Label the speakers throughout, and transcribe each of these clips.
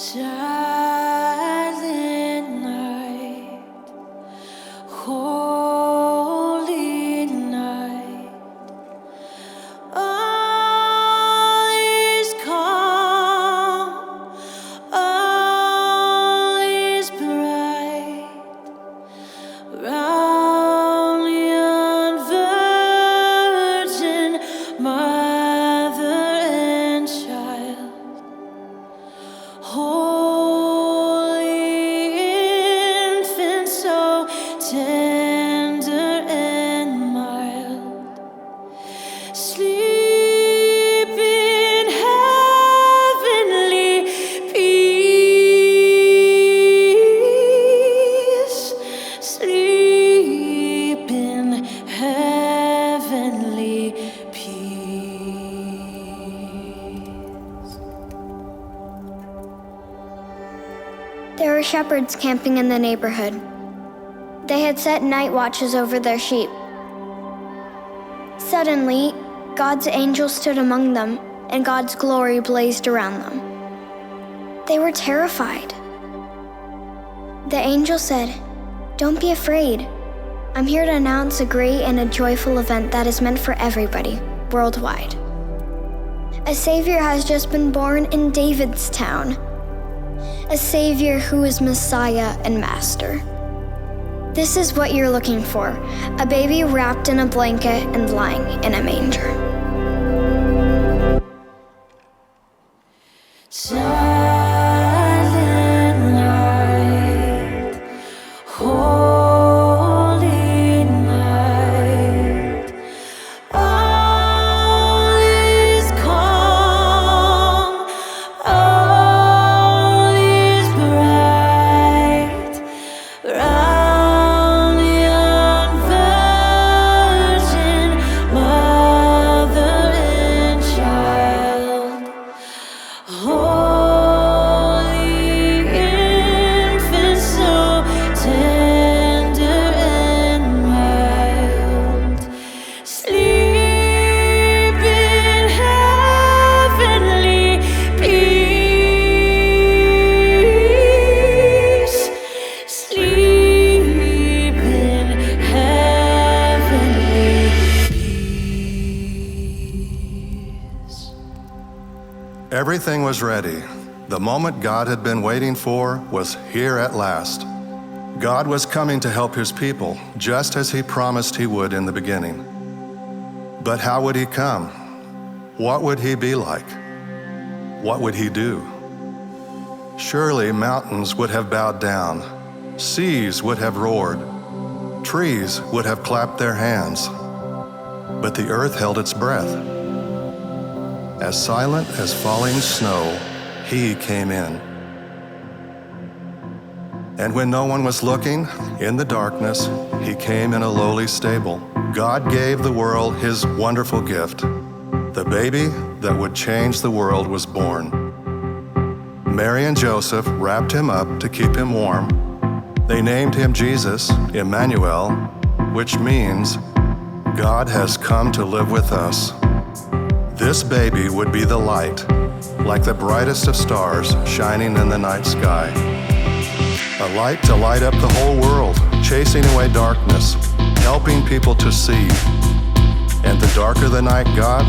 Speaker 1: Silent night, holy night, all is calm, all is bright, round yon virgin mother and child. Holy infant, so tender and mild, sleep in heavenly peace, sleep in heavenly peace.
Speaker 2: There were shepherds camping in the neighborhood. They had set night watches over their sheep. Suddenly, God's angel stood among them, and God's glory blazed around them. They were terrified. The angel said, "Don't be afraid. I'm here to announce a great and a joyful event that is meant for everybody, worldwide. A Savior has just been born in David's town. A Savior who is Messiah and Master. This is what you're looking for, a baby wrapped in a blanket and lying in a manger."
Speaker 1: Silent night, holy night, all is calm, all is bright, round yon virgin mother and child. Holy infant, so tender and mild, sleep in heavenly peace, sleep in heavenly peace.
Speaker 3: Everything was ready. The moment God had been waiting for was here at last. God was coming to help his people, just as he promised he would in the beginning. But how would he come? What would he be like? What would he do? Surely mountains would have bowed down, seas would have roared, trees would have clapped their hands. But the earth held its breath. As silent as falling snow, he came in. And when no one was looking, in the darkness, he came in a lowly stable. God gave the world his wonderful gift. The baby that would change the world was born. Mary and Joseph wrapped him up to keep him warm. They named him Jesus, Emmanuel, which means God has come to live with us. This baby would be the light, like the brightest of stars shining in the night sky. A light to light up the whole world, chasing away darkness, helping people to see. And the darker the night got,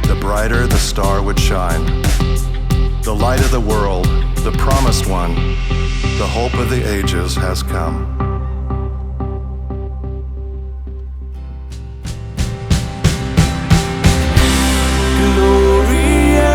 Speaker 3: the brighter the star would shine. The light of the world, the promised one, the hope of the ages has come.
Speaker 1: Gloria,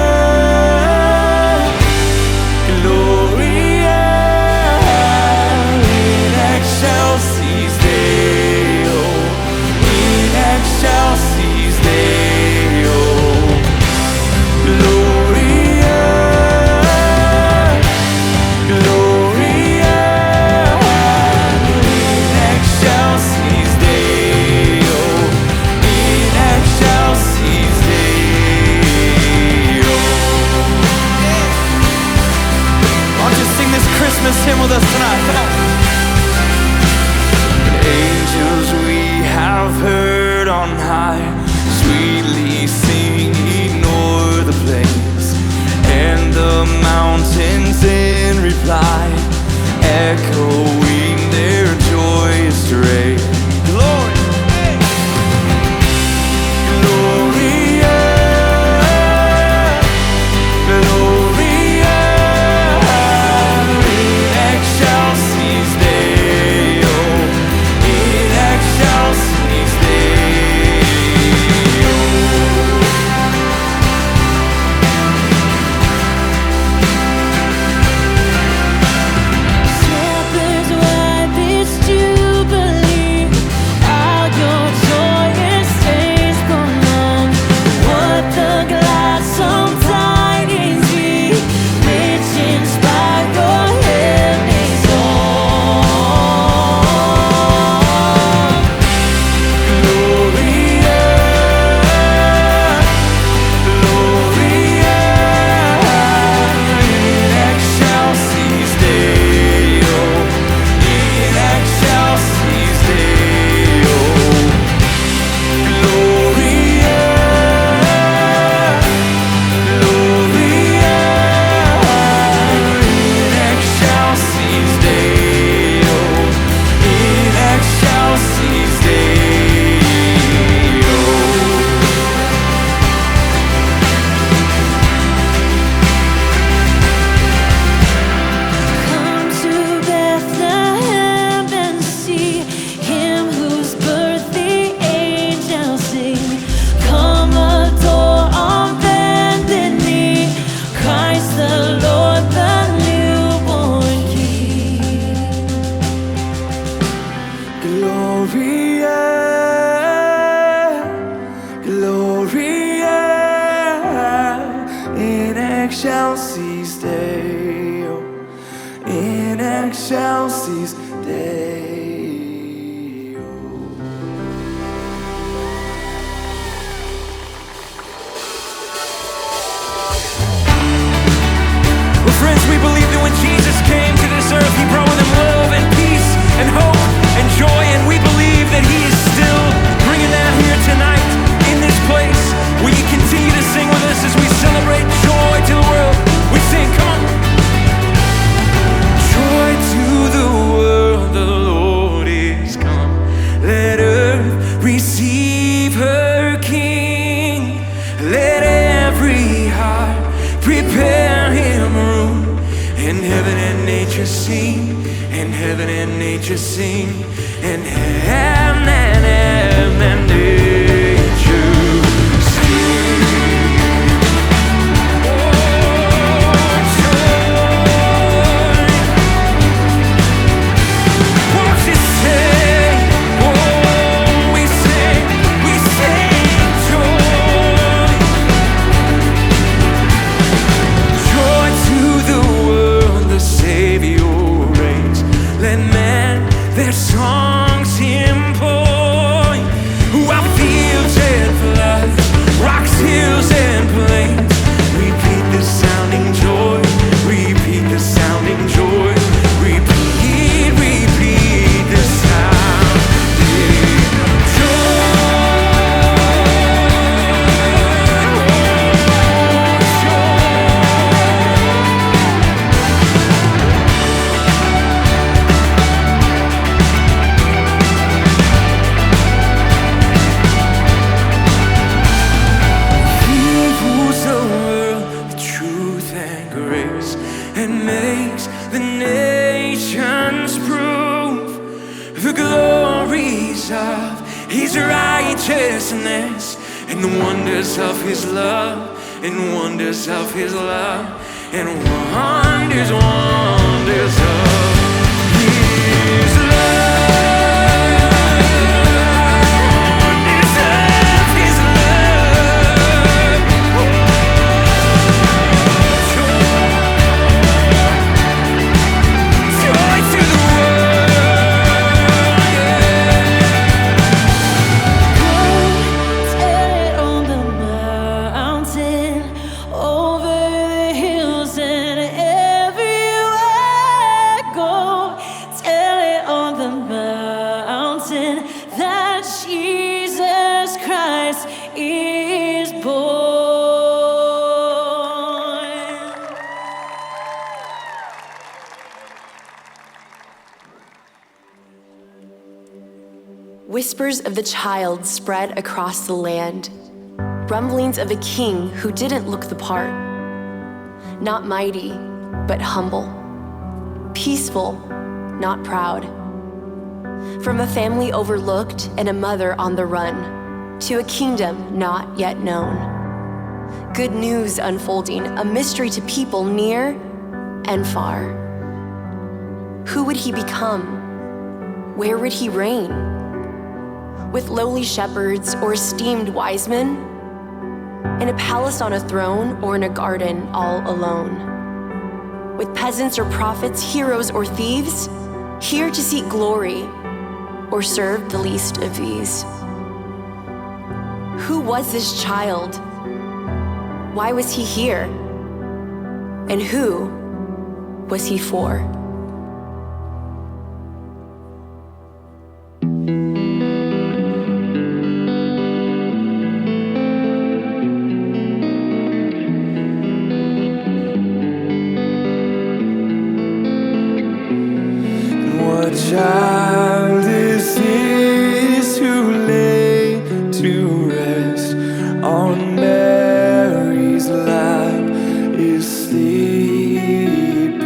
Speaker 4: excelsis Deo, in excelsis Deo.
Speaker 5: Well, friends, we believe that when Jesus came to this earth, He brought with Him love and peace and hope and joy, and we believe that He is still bringing that here tonight in this place. Will you continue to sing with us as we celebrate joy to the world? We sing, come on. Joy to the world, the Lord is come. Let earth receive her King. Let every heart prepare Him room. And heaven and nature sing, and heaven and nature sing, and heaven and nature sing. Oh, joy. What's it say? Oh, we sing joy. Joy to the world, the Savior reigns. Let men their songs employ. While fields and floods, rocks, hills and plains, repeat the sounding joy, repeat the sounding joy, repeat the sounding He rules the world with truth and grace, and makes the nations prove the glories of His righteousness, and the wonders of His love, and wonders of His love, and wonders of His love. Wonders of His love. Joy to the world,
Speaker 1: Tell it on the mountain, over the hills and everywhere. Go tell it on the mountain that Jesus Christ is born.
Speaker 6: Whispers of the child spread across the land, rumblings of a king who didn't look the part. Not mighty, but humble. Peaceful, not proud. From a family overlooked and a mother on the run, to a kingdom not yet known. Good news unfolding, a mystery to people near and far. Who would He become? Where would He reign? With lowly shepherds or esteemed wise men? In a palace on a throne or in a garden all alone? With peasants or prophets, heroes or thieves? Here to seek glory or serve the least of these? Who was this child? Why was He here? And who was He for?
Speaker 4: What child is this who lay to rest on Mary's lap is sleeping,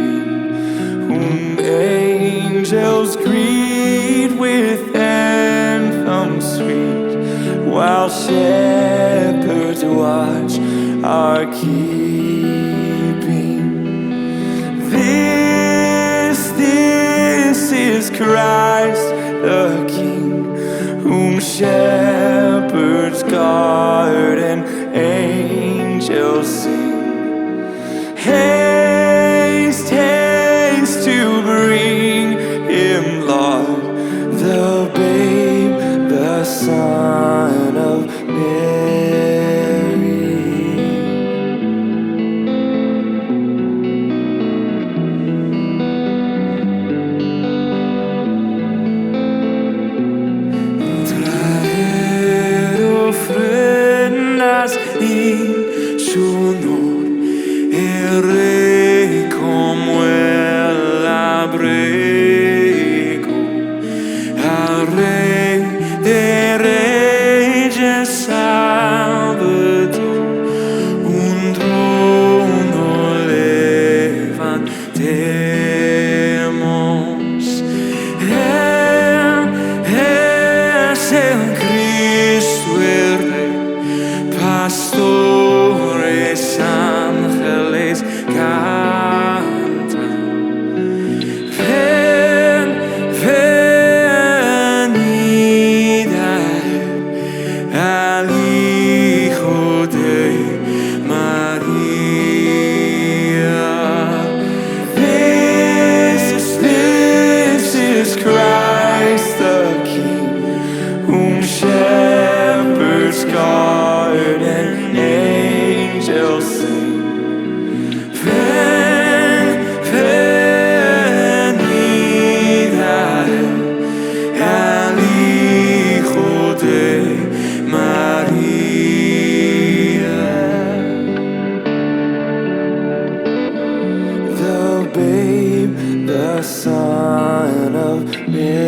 Speaker 4: whom angels greet with anthems sweet, while shepherds watch are keeping? This is Christ the King, whom shepherds guard and angels sing.
Speaker 5: in su honor, el Rey como el abrigo, al Rey de Reyes Salvador, un trono levantemos. Él es el Cristo, el Rey, pastores, ángeles cantan. Ven, venid al Hijo de María. This is Christ the King, whom shepherds guard and angels sing. Venid al Hijo de María. The babe, the Son of Mary.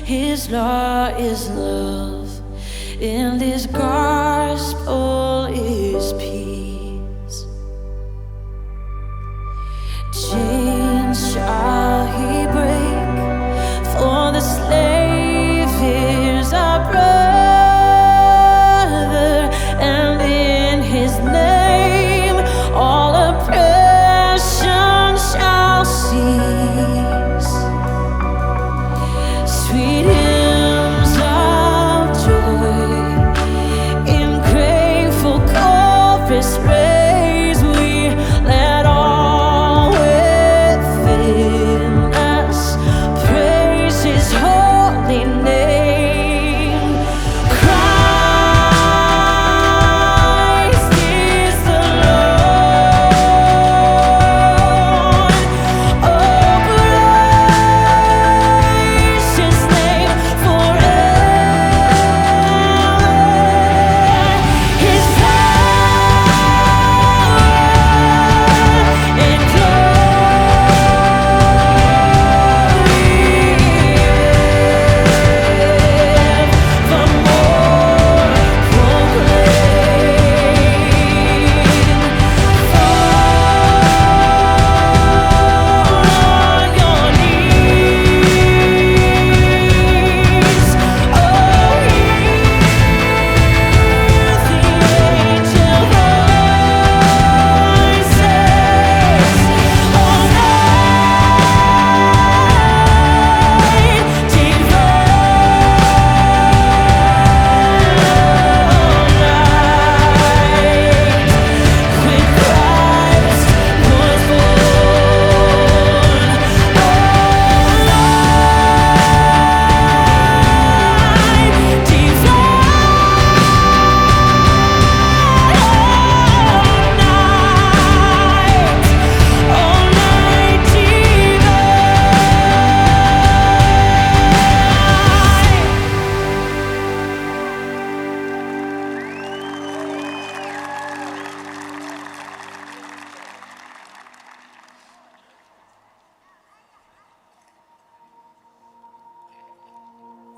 Speaker 1: His law is love, and His gospel is peace. Chains shall He break, for the slave is our brother, and in His name all oppression shall cease. Sweet hymns of joy in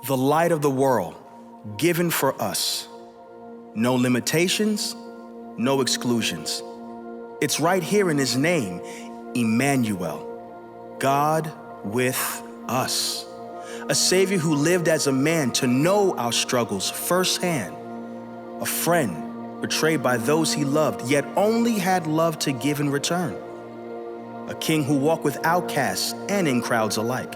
Speaker 7: the light of the world, given for us. No limitations, no exclusions. It's right here in his name, Emmanuel, God with us. A Savior who lived as a man to know our struggles firsthand. A friend betrayed by those he loved, yet only had love to give in return. A king who walked with outcasts and in crowds alike.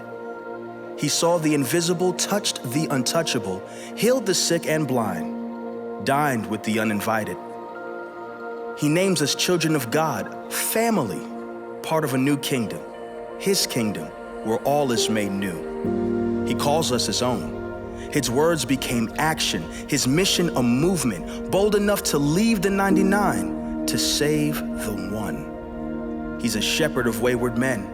Speaker 7: He saw the invisible, touched the untouchable, healed the sick and blind, dined with the uninvited. He names us children of God, family, part of a new kingdom, his kingdom, where all is made new. He calls us his own. His words became action, his mission a movement, bold enough to leave the 99 to save the one. He's a shepherd of wayward men,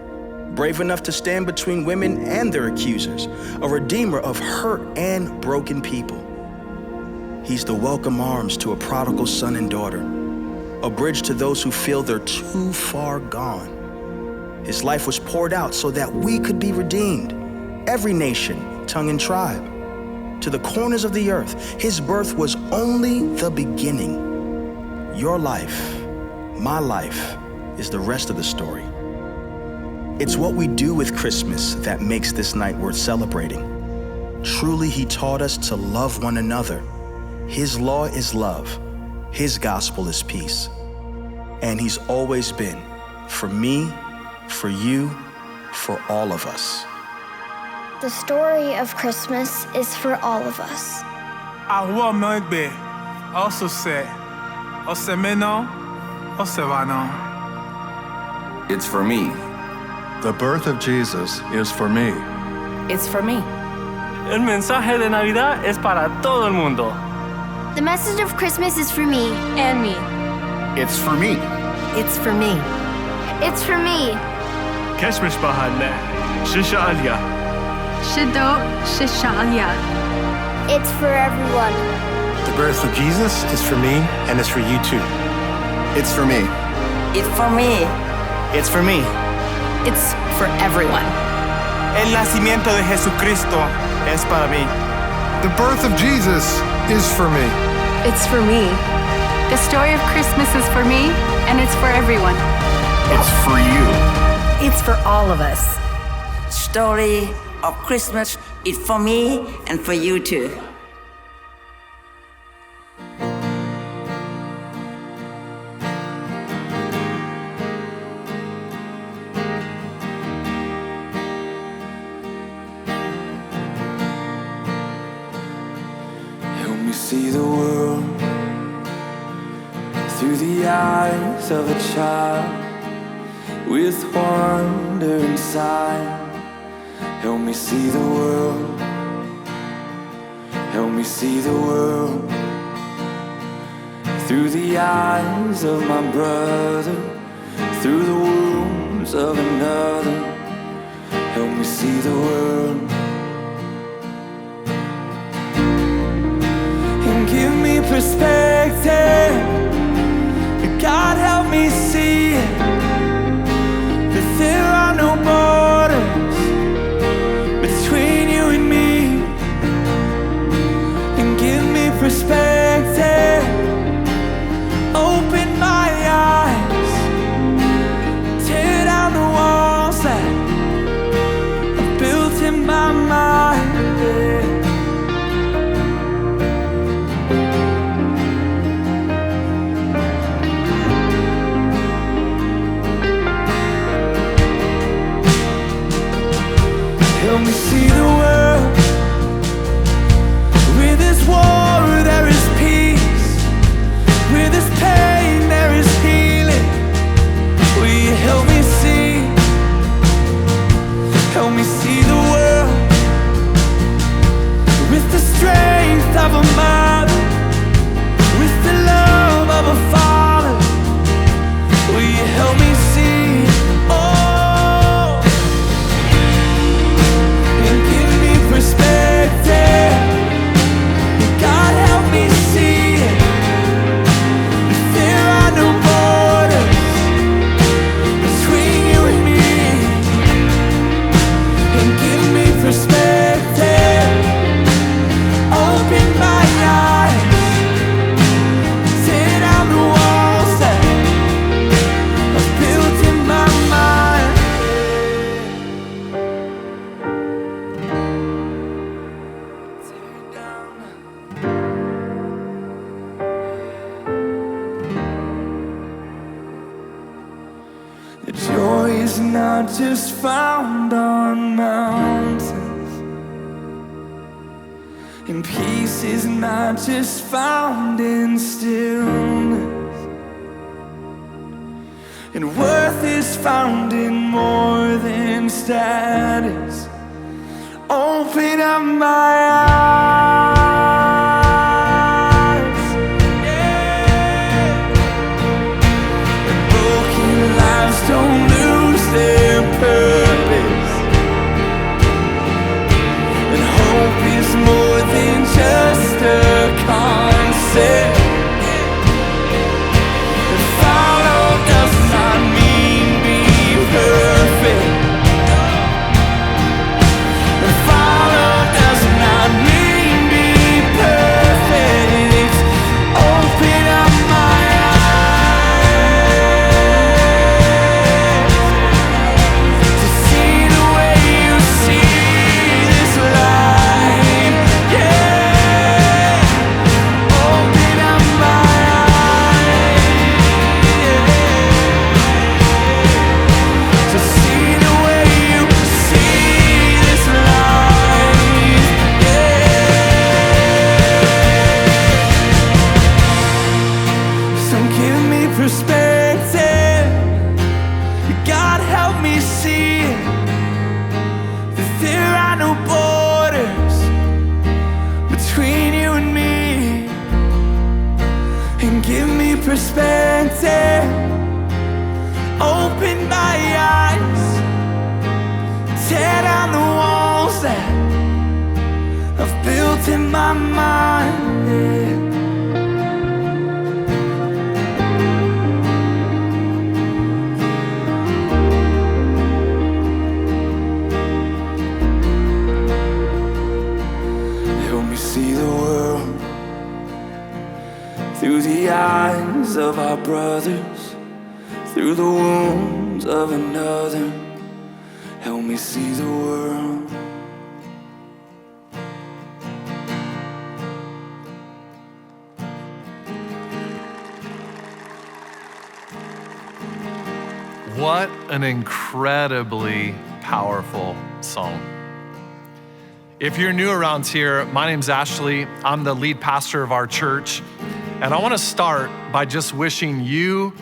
Speaker 7: brave enough to stand between women and their accusers, a redeemer of hurt and broken people. He's the welcome arms to a prodigal son and daughter, a bridge to those who feel they're too far gone. His life was poured out so that we could be redeemed, every nation, tongue, and tribe. To the corners of the earth, his birth was only the beginning. Your life, my life, is the rest of the story. It's what we do with Christmas that makes this night worth celebrating. Truly, he taught us to love one another. His law is love. His gospel is peace. And he's always been, for me, for you, for all of us.
Speaker 2: The story of Christmas is for all of us.
Speaker 8: Arwa Mogbe also said, Osemeno, Osevano.
Speaker 9: It's for me.
Speaker 3: The birth of Jesus is for me.
Speaker 10: It's for me.
Speaker 11: El mensaje de Navidad es para todo el mundo.
Speaker 2: The message of Christmas is for me.
Speaker 10: And me.
Speaker 9: It's for me.
Speaker 10: It's for me.
Speaker 2: It's for me.
Speaker 11: كشمش بهالله شيشة عالية.
Speaker 10: Shido Shishalia.
Speaker 2: It's for everyone.
Speaker 12: The birth of Jesus is for me, and it's for you too.
Speaker 9: It's for me.
Speaker 10: It's for me.
Speaker 12: It's for me.
Speaker 10: It's for everyone.
Speaker 8: El nacimiento de Jesucristo es para mí.
Speaker 13: The birth of Jesus is for me.
Speaker 10: It's for me. The story of Christmas is for me, and it's for everyone.
Speaker 9: It's for you.
Speaker 10: It's for all of us.
Speaker 14: Story of Christmas is for me and for you too.
Speaker 4: Help me see the world through the eyes of a child with wonder inside. Help me see the world. Help me see the world through the eyes of my brother, through the wounds of another. Help me see the world and give me perspective. God, help me see that there are no borders between you and me, and give me perspective. Open my eyes, tear down the walls that I've built in my mind. Help me see the world. Where there's war, there is not just found on mountains, and peace is not just found in stillness, and worth is found in more than status. Open up my eyes, yeah. And broken lives don't lose their purpose, and hope is more than just a concept. And follow does not mean be perfect. Perspective, God help me see that there are no borders between you and me, and give me perspective, open my eyes, tear down the walls that I've built in my mind, yeah. See the world through the eyes of our brothers, through the wounds of another. Help me see the world.
Speaker 15: What an incredibly powerful song. If you're new around here, my name's Ashley. I'm the lead pastor of our church. And I want to start by just wishing you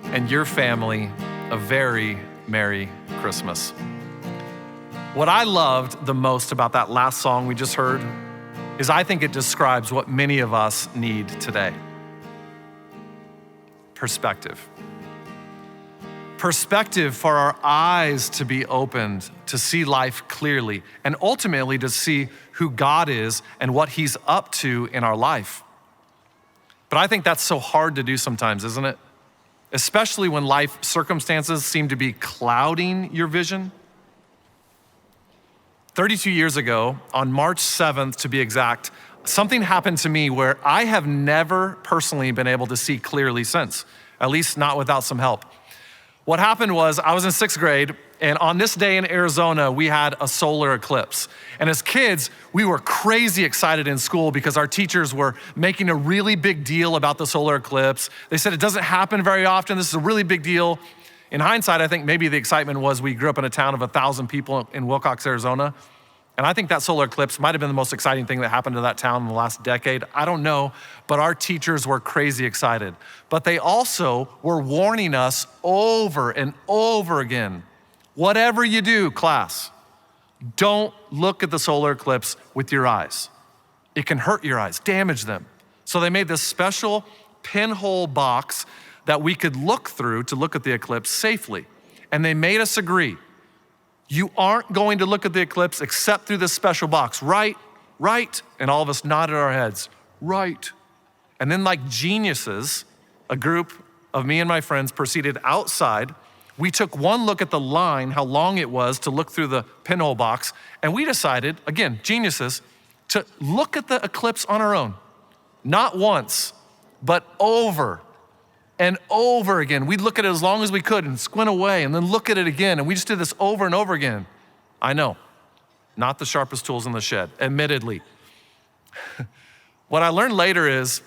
Speaker 15: and your family a very Merry Christmas. What I loved the most about that last song we just heard is I think it describes what many of us need today. Perspective. Perspective for our eyes to be opened, to see life clearly, and ultimately to see who God is and what He's up to in our life. But I think that's so hard to do sometimes, isn't it? Especially when life circumstances seem to be clouding your vision. 32 years ago, on March 7th to be exact, something happened to me where I have never personally been able to see clearly since, at least not without some help. What happened was I was in 6th grade, and on this day in Arizona, we had a solar eclipse. And as kids, we were crazy excited in school because our teachers were making a really big deal about the solar eclipse. They said it doesn't happen very often. This is a really big deal. In hindsight, I think maybe the excitement was we grew up in a town of 1,000 people in Wilcox, Arizona. And I think that solar eclipse might have been the most exciting thing that happened to that town in the last decade. I don't know, but our teachers were crazy excited. But they also were warning us over and over again, whatever you do, class, don't look at the solar eclipse with your eyes. It can hurt your eyes, damage them. So they made this special pinhole box that we could look through to look at the eclipse safely. And they made us agree, you aren't going to look at the eclipse except through this special box. Right, right. And all of us nodded our heads, right. And then like geniuses, a group of me and my friends proceeded outside. We took one look at the line, how long it was to look through the pinhole box. And we decided, again, geniuses, to look at the eclipse on our own. Not once, but over and over again. We'd look at it as long as we could and squint away and then look at it again. And we just did this over and over again. I know, not the sharpest tools in the shed, admittedly. What I learned later is,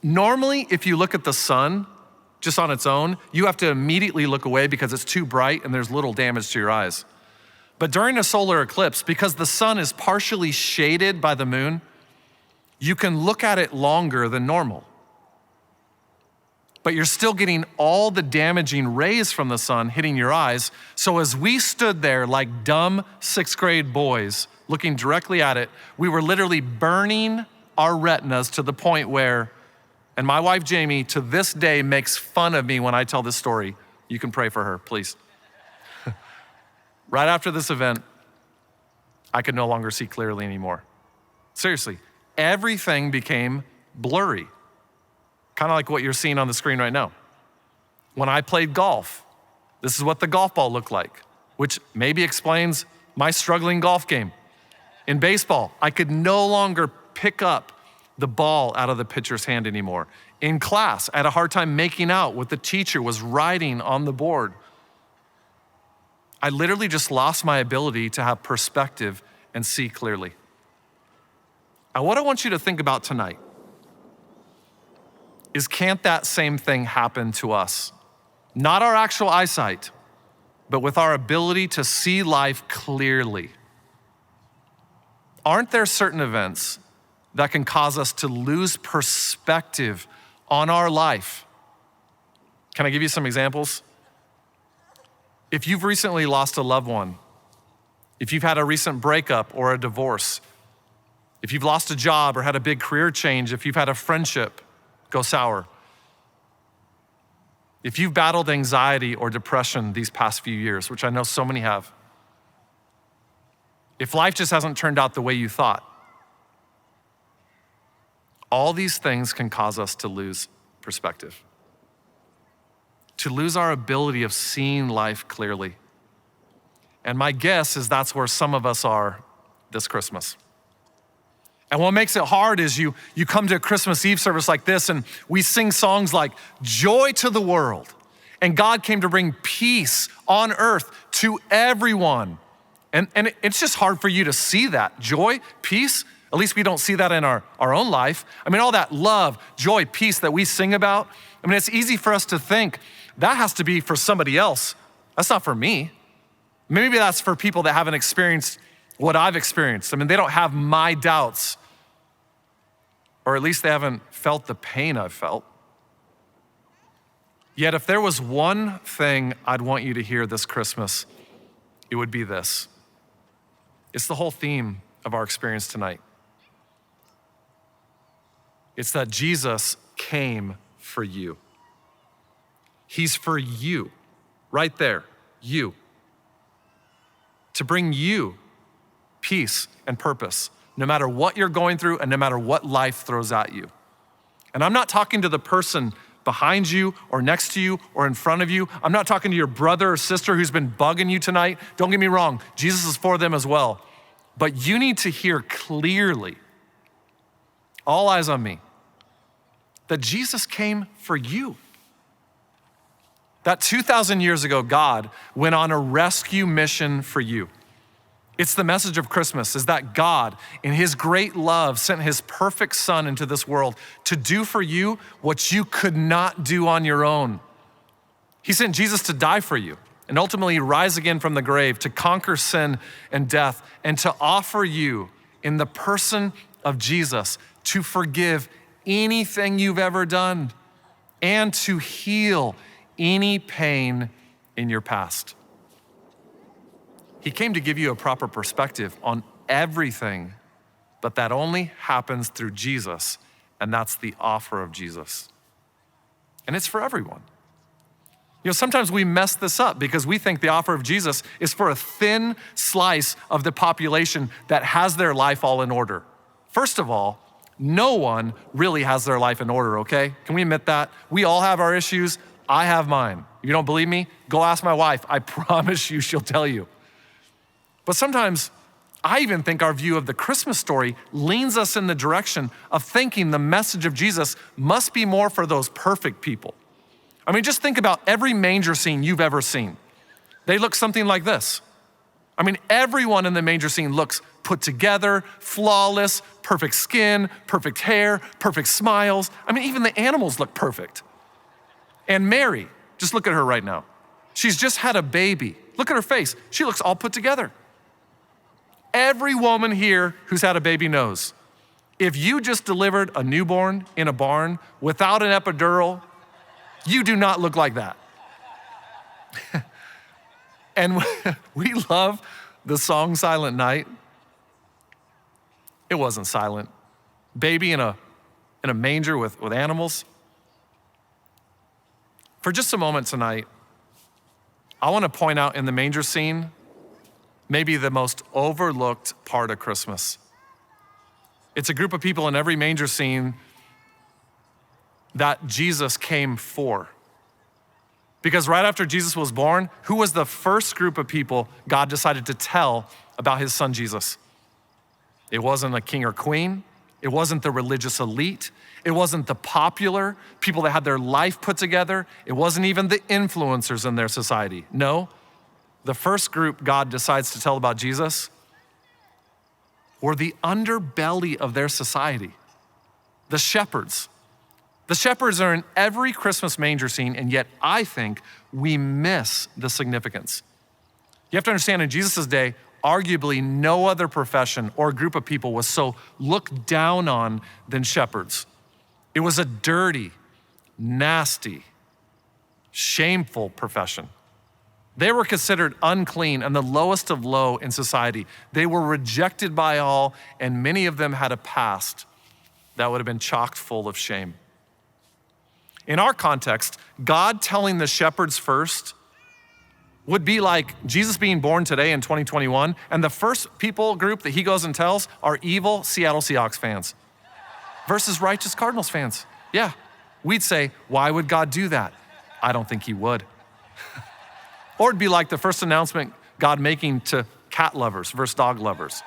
Speaker 15: normally if you look at the sun, just on its own, you have to immediately look away because it's too bright and there's little damage to your eyes. But during a solar eclipse, because the sun is partially shaded by the moon, you can look at it longer than normal. But you're still getting all the damaging rays from the sun hitting your eyes. So as we stood there like dumb 6th grade boys looking directly at it, we were literally burning our retinas to the point where, and my wife Jamie to this day makes fun of me when I tell this story. You can pray for her, please. Right after this event, I could no longer see clearly anymore. Seriously, everything became blurry. Kind of like what you're seeing on the screen right now. When I played golf, this is what the golf ball looked like, which maybe explains my struggling golf game. In baseball, I could no longer pick up the ball out of the pitcher's hand anymore. In class, I had a hard time making out what the teacher was writing on the board. I literally just lost my ability to have perspective and see clearly. Now, what I want you to think about tonight is, can't that same thing happen to us? Not our actual eyesight, but with our ability to see life clearly. Aren't there certain events that can cause us to lose perspective on our life? Can I give you some examples? If you've recently lost a loved one, if you've had a recent breakup or a divorce, if you've lost a job or had a big career change, if you've had a friendship go sour, if you've battled anxiety or depression these past few years, which I know so many have, if life just hasn't turned out the way you thought, all these things can cause us to lose perspective, to lose our ability of seeing life clearly. And my guess is that's where some of us are this Christmas. And what makes it hard is you come to a Christmas Eve service like this and we sing songs like "Joy to the World," and God came to bring peace on earth to everyone. And it's just hard for you to see that. Joy, peace, at least we don't see that in our own life. I mean, all that love, joy, peace that we sing about, I mean, it's easy for us to think that has to be for somebody else. That's not for me. Maybe that's for people that haven't experienced what I've experienced. I mean, they don't have my doubts, or at least they haven't felt the pain I've felt. Yet if there was one thing I'd want you to hear this Christmas, it would be this. It's the whole theme of our experience tonight. It's that Jesus came for you. He's for you, right there, you. To bring you peace and purpose, no matter what you're going through and no matter what life throws at you. And I'm not talking to the person behind you or next to you or in front of you. I'm not talking to your brother or sister who's been bugging you tonight. Don't get me wrong, Jesus is for them as well. But you need to hear clearly, all eyes on me, that Jesus came for you. That 2,000 years ago, God went on a rescue mission for you. It's the message of Christmas, is that God, in his great love, sent his perfect Son into this world to do for you what you could not do on your own. He sent Jesus to die for you and ultimately rise again from the grave to conquer sin and death and to offer you, in the person of Jesus, to forgive anything you've ever done and to heal any pain in your past. He came to give you a proper perspective on everything, but that only happens through Jesus, and that's the offer of Jesus. And it's for everyone. You know, sometimes we mess this up because we think the offer of Jesus is for a thin slice of the population that has their life all in order. First of all, no one really has their life in order, okay? Can we admit that? We all have our issues. I have mine. If you don't believe me, go ask my wife. I promise you she'll tell you. But sometimes I even think our view of the Christmas story leans us in the direction of thinking the message of Jesus must be more for those perfect people. I mean, just think about every manger scene you've ever seen. They look something like this. I mean, everyone in the manger scene looks put together, flawless, perfect skin, perfect hair, perfect smiles. I mean, even the animals look perfect. And Mary, just look at her right now. She's just had a baby. Look at her face. She looks all put together. Every woman here who's had a baby knows, if you just delivered a newborn in a barn without an epidural, you do not look like that. And we love the song Silent Night. It wasn't silent. Baby in a manger with animals. For just a moment tonight, I want to point out in the manger scene, maybe the most overlooked part of Christmas. It's a group of people in every manger scene that Jesus came for. Because right after Jesus was born, who was the first group of people God decided to tell about his son Jesus? It wasn't a king or queen. It wasn't the religious elite. It wasn't the popular people that had their life put together. It wasn't even the influencers in their society. No, the first group God decides to tell about Jesus were the underbelly of their society, the shepherds. The shepherds are in every Christmas manger scene, and yet I think we miss the significance. You have to understand, in Jesus' day, arguably no other profession or group of people was so looked down on than shepherds. It was a dirty, nasty, shameful profession. They were considered unclean and the lowest of low in society. They were rejected by all, and many of them had a past that would have been chock full of shame. In our context, God telling the shepherds first would be like Jesus being born today in 2021, and the first people group that he goes and tells are evil Seattle Seahawks fans versus righteous Cardinals fans. Yeah, we'd say, why would God do that? I don't think he would. Or it'd be like the first announcement God making to cat lovers versus dog lovers.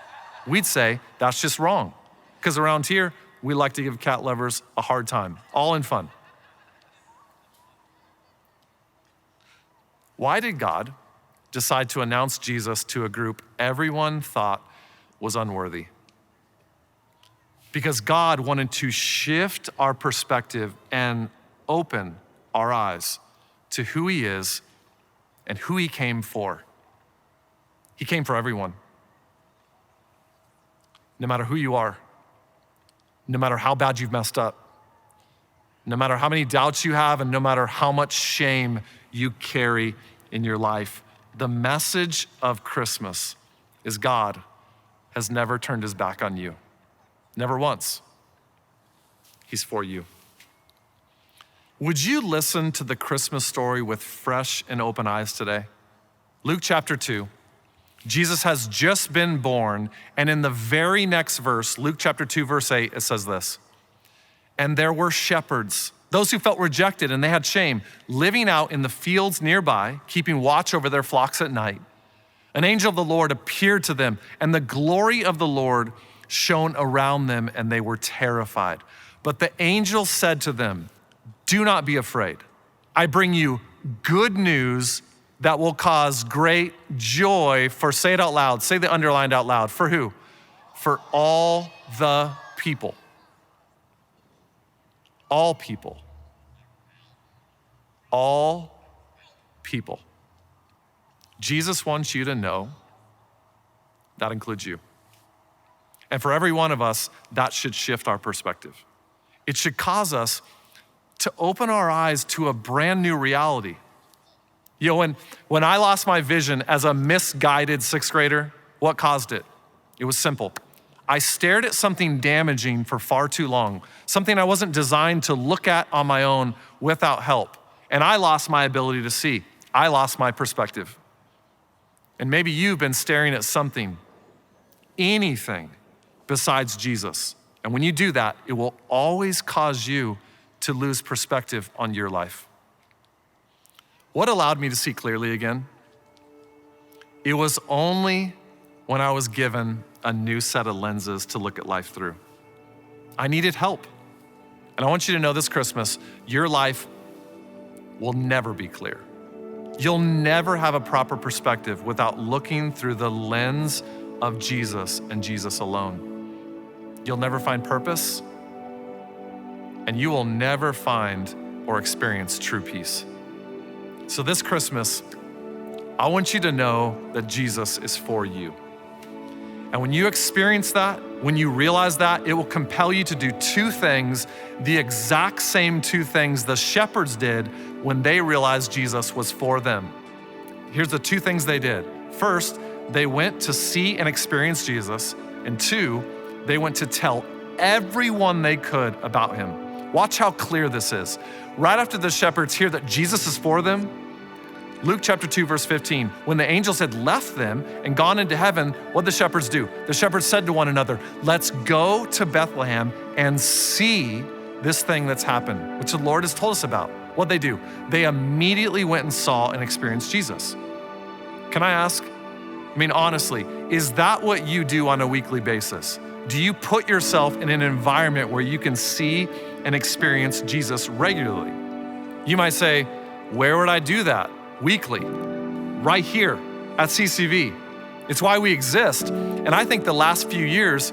Speaker 15: We'd say, that's just wrong. Because around here, we like to give cat lovers a hard time, all in fun. Why did God decide to announce Jesus to a group everyone thought was unworthy? Because God wanted to shift our perspective and open our eyes to who he is and who he came for. He came for everyone. No matter who you are, no matter how bad you've messed up, no matter how many doubts you have, and no matter how much shame you carry in your life, the message of Christmas is God has never turned his back on you. Never once. He's for you. Would you listen to the Christmas story with fresh and open eyes today? Luke chapter 2, Jesus has just been born, and in the very next verse, Luke chapter 2, verse 8, it says this, and there were shepherds, those who felt rejected and they had shame, living out in the fields nearby, keeping watch over their flocks at night. An angel of the Lord appeared to them, and the glory of the Lord shone around them, and they were terrified. But the angel said to them, do not be afraid. I bring you good news that will cause great joy for, say it out loud, say the underlined out loud, for who? For all the people. All people. All people. Jesus wants you to know that includes you. And for every one of us, that should shift our perspective. It should cause us to open our eyes to a brand new reality. You know, when I lost my vision as a misguided sixth grader, what caused it? It was simple. I stared at something damaging for far too long, something I wasn't designed to look at on my own without help. And I lost my ability to see. I lost my perspective. And maybe you've been staring at something, anything besides Jesus. And when you do that, it will always cause you to lose perspective on your life. What allowed me to see clearly again? It was only when I was given a new set of lenses to look at life through. I needed help. And I want you to know this Christmas, your life will never be clear. You'll never have a proper perspective without looking through the lens of Jesus and Jesus alone. You'll never find purpose, and you will never find or experience true peace. So this Christmas, I want you to know that Jesus is for you. And when you experience that, when you realize that, it will compel you to do two things, the exact same two things the shepherds did when they realized Jesus was for them. Here's the two things they did. First, they went to see and experience Jesus. And two, they went to tell everyone they could about him. Watch how clear this is. Right after the shepherds hear that Jesus is for them, Luke chapter 2, verse 15, when the angels had left them and gone into heaven, what did the shepherds do? The shepherds said to one another, let's go to Bethlehem and see this thing that's happened, which the Lord has told us about. What'd they do? They immediately went and saw and experienced Jesus. Can I ask, honestly, is that what you do on a weekly basis? Do you put yourself in an environment where you can see and experience Jesus regularly? You might say, where would I do that? Weekly, right here at CCV. It's why we exist. And I think the last few years,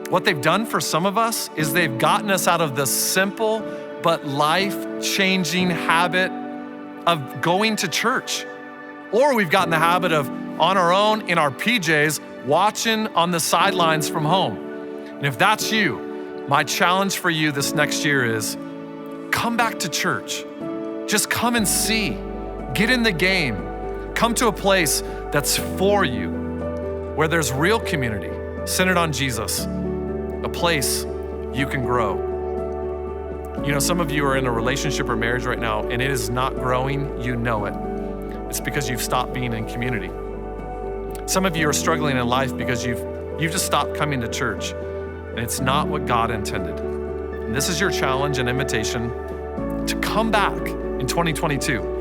Speaker 15: what they've done for some of us is they've gotten us out of the simple but life-changing habit of going to church. Or we've gotten the habit of, on our own, in our PJs, watching on the sidelines from home. And if that's you, my challenge for you this next year is come back to church. Just come and see. Get in the game. Come to a place that's for you, where there's real community centered on Jesus, a place you can grow. Some of you are in a relationship or marriage right now and it is not growing, you know it. It's because you've stopped being in community. Some of you are struggling in life because you've just stopped coming to church, and it's not what God intended. And this is your challenge and invitation to come back in 2022.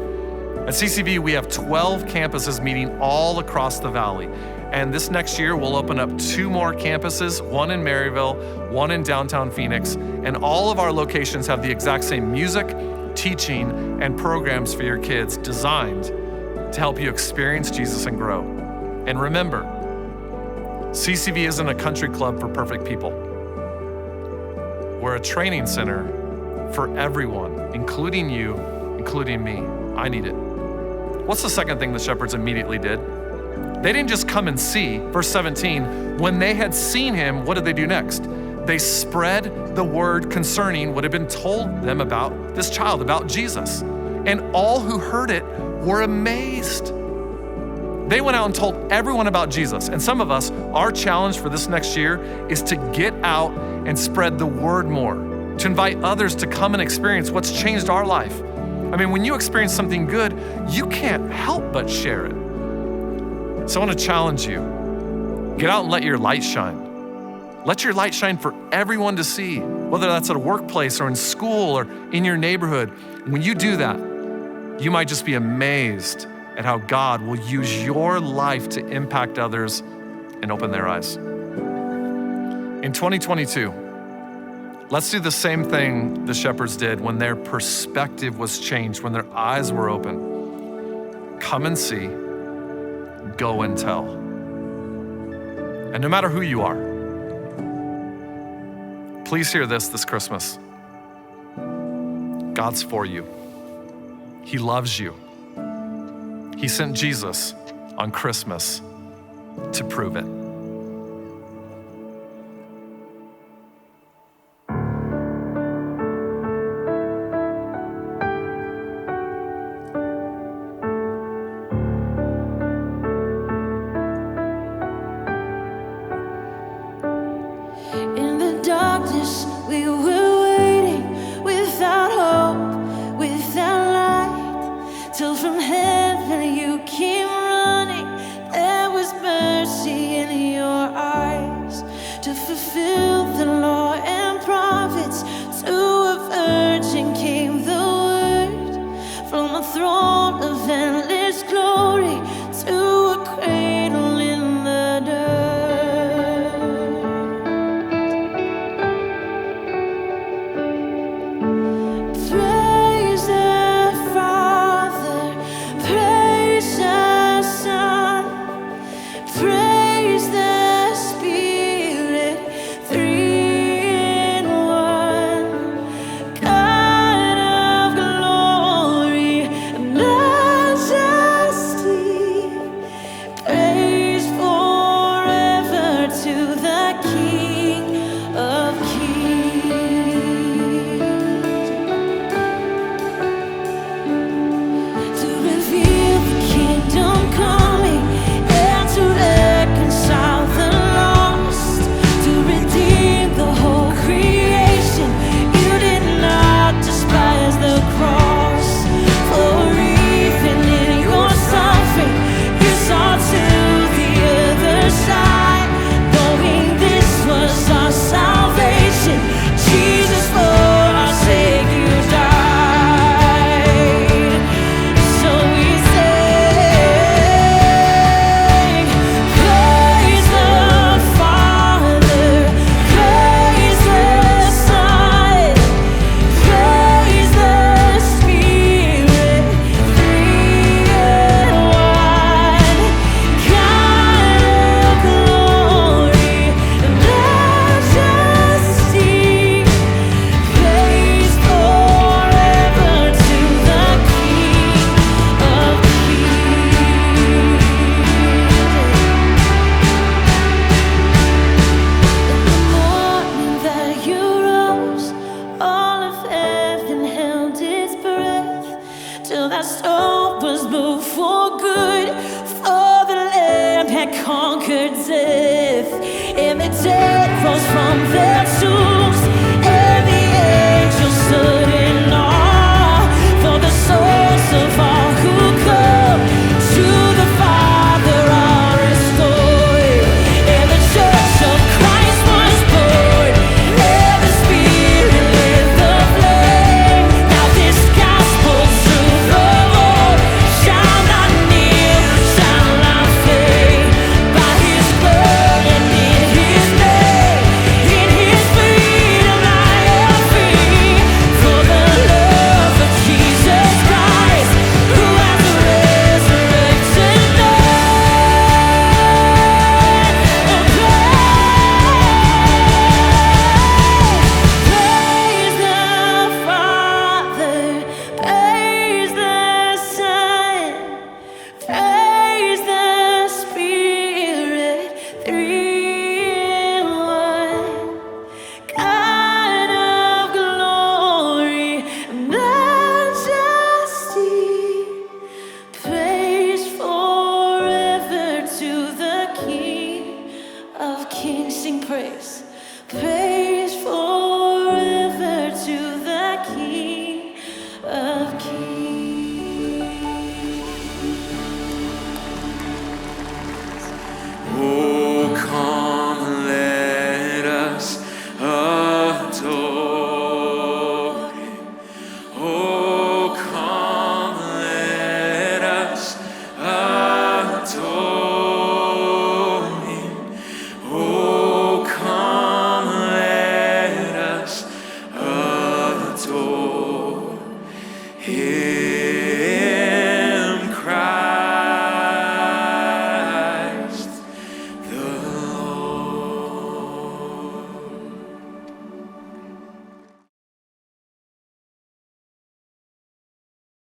Speaker 15: At CCV, we have 12 campuses meeting all across the valley. And this next year, we'll open up 2 more campuses, one in Maryville, one in downtown Phoenix. And all of our locations have the exact same music, teaching, and programs for your kids designed to help you experience Jesus and grow. And remember, CCV isn't a country club for perfect people. We're a training center for everyone, including you, including me. I need it. What's the second thing the shepherds immediately did? They didn't just come and see. Verse 17, when they had seen him, what did they do next? They spread the word concerning what had been told them about this child, about Jesus. And all who heard it were amazed. They went out and told everyone about Jesus. And some of us, our challenge for this next year is to get out and spread the word more, to invite others to come and experience what's changed our life. When you experience something good, you can't help but share it. So I want to challenge you. Get out and let your light shine. Let your light shine for everyone to see, whether that's at a workplace or in school or in your neighborhood. When you do that, you might just be amazed at how God will use your life to impact others and open their eyes. In 2022, let's do the same thing the shepherds did when their perspective was changed, when their eyes were open. Come and see, go and tell. And no matter who you are, please hear this Christmas. God's for you. He loves you. He sent Jesus on Christmas to prove it.
Speaker 1: In the darkness, we were waiting without hope, without light, till from heaven you came running. There was mercy in your eyes to fulfill the law and prophets. To a virgin came the word from the throne.